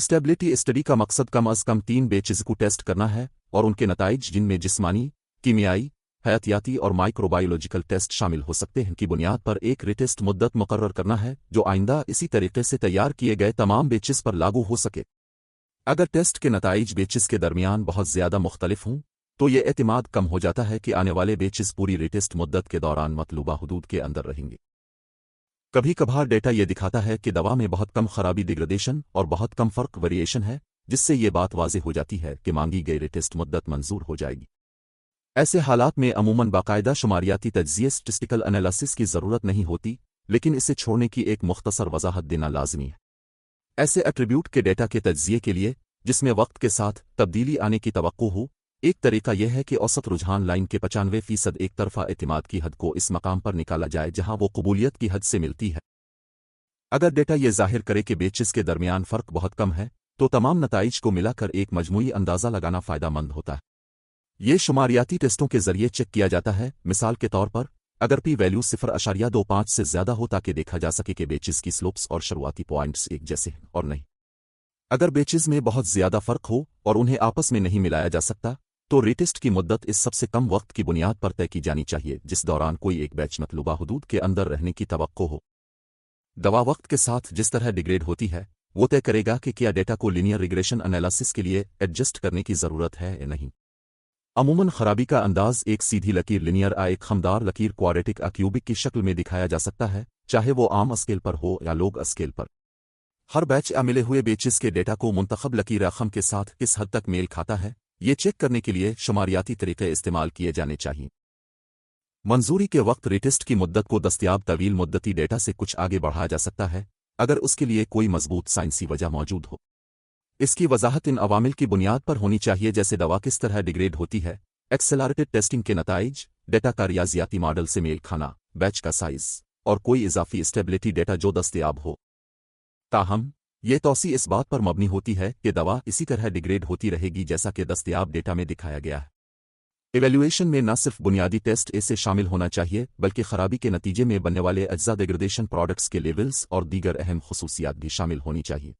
Stability study का मकसद कम अज़ कम 3 बैचेज़ को टेस्ट करना है और उनके नताइज जिनमें जिस्मानी, कीमियाई, हयातियाती और माइक्रोबायोलॉजिकल टेस्ट शामिल हो सकते हैं की बुनियाद पर एक रिटेस्ट मुद्दत मुकर्रर करना है जो आइंदा इसी तरीके से तैयार किए गए तमाम बैचेज़ पर लागू हो सके। अगर टेस्ट के नताइज बैचेज़ के दरमियान बहुत ज़्यादा मुख्तलिफ हों तो ये एतमाद कम हो जाता है कि आने वाले बैचेज़ पूरी रिटेस्ट मुद्दत के दौरान मतलूबा हुदूद के अंदर रहेंगे। कभी कभार डेटा ये दिखाता है कि दवा में बहुत कम खराबी डिग्रेडेशन और बहुत कम फर्क वेरिएशन है, जिससे ये बात वाज़ेह हो जाती है कि मांगी गई रिटेस्ट मुद्दत मंजूर हो जाएगी। ऐसे हालात में अमूमन बाकायदा शुमारियाती तज्ज़िये स्टैटिस्टिकल एनालिसिस की ज़रूरत नहीं होती, लेकिन इसे छोड़ने की एक मुख्तसर वजाहत देना लाजमी है। ऐसे एट्रीब्यूट के डेटा के तज्ज़िये के लिए जिसमें वक्त के साथ तब्दीली आने की तवक्को हो, एक तरीका यह है कि औसत रुझान लाइन के 95% एक तरफा एतमाद की हद को इस मकाम पर निकाला जाए जहां वो कबूलियत की हद से मिलती है। अगर डेटा ये जाहिर करे कि बैचेज़ के दरमियान फ़र्क बहुत कम है तो तमाम नताइज को मिलाकर एक मजमूई अंदाज़ा लगाना फ़ायदामंद होता है। ये शुमारियाती टेस्टों के ज़रिए चेक किया जाता है, मिसाल के तौर पर अगर पी वैल्यू 0.25 से ज़्यादा हो ताकि देखा जा सके कि बैचेज़ की स्लोप्स और शुरुआती पॉइंट्स एक जैसे हैं और नहीं। अगर बैचेज़ में बहुत ज़्यादा फ़र्क हो और उन्हें आपस में नहीं मिलाया जा सकता तो रिटेस्ट की मुद्दत इस सबसे कम वक्त की बुनियाद पर तय की जानी चाहिए जिस दौरान कोई एक बैच मतलूबा हुदूद के अंदर रहने की तवक्को हो। दवा वक्त के साथ जिस तरह डिग्रेड होती है वो तय करेगा कि क्या डेटा को लीनियर रिग्रेशन एनालिसिस के लिए एडजस्ट करने की ज़रूरत है या नहीं। अमूमन खराबी का अंदाज एक सीधी लकीर लिनियर एक खमदार लकीर क्वाड्रेटिक क्यूबिक की शक्ल में दिखाया जा सकता है, चाहे वो आम स्केल पर हो या लोग स्केल पर। हर बैच मिले हुए बैचेज़ के डेटा को मुंतखब लकीर रकम के साथ किस हद तक मेल खाता है ये चेक करने के लिए शुमारियाती तरीके इस्तेमाल किए जाने चाहिए। मंजूरी के वक्त रिटेस्ट की मुद्दत को दस्तयाब तवील मुद्दती डेटा से कुछ आगे बढ़ाया जा सकता है अगर उसके लिए कोई मजबूत साइंसी वजह मौजूद हो। इसकी वजाहत इन अवामिल की बुनियाद पर होनी चाहिए जैसे दवा किस तरह डिग्रेड होती है, एक्सेलरेटेड टेस्टिंग के नताइज, डेटा का रियाजियाती मॉडल से मेल खाना, बैच का साइज और कोई इजाफी स्टेबिलिटी डेटा जो दस्तयाब हो। ताहम ये तौसी इस बात पर मबनी होती है कि दवा इसी तरह डिग्रेड होती रहेगी जैसा कि दस्तयाब डेटा में दिखाया गया है। इवैल्यूएशन में न सिर्फ बुनियादी टेस्ट ए से शामिल होना चाहिए बल्कि खराबी के नतीजे में बनने वाले अज्जा डिग्रेडेशन प्रोडक्ट्स के लेवल्स और दीगर अहम खुसूसियात भी शामिल होनी चाहिए।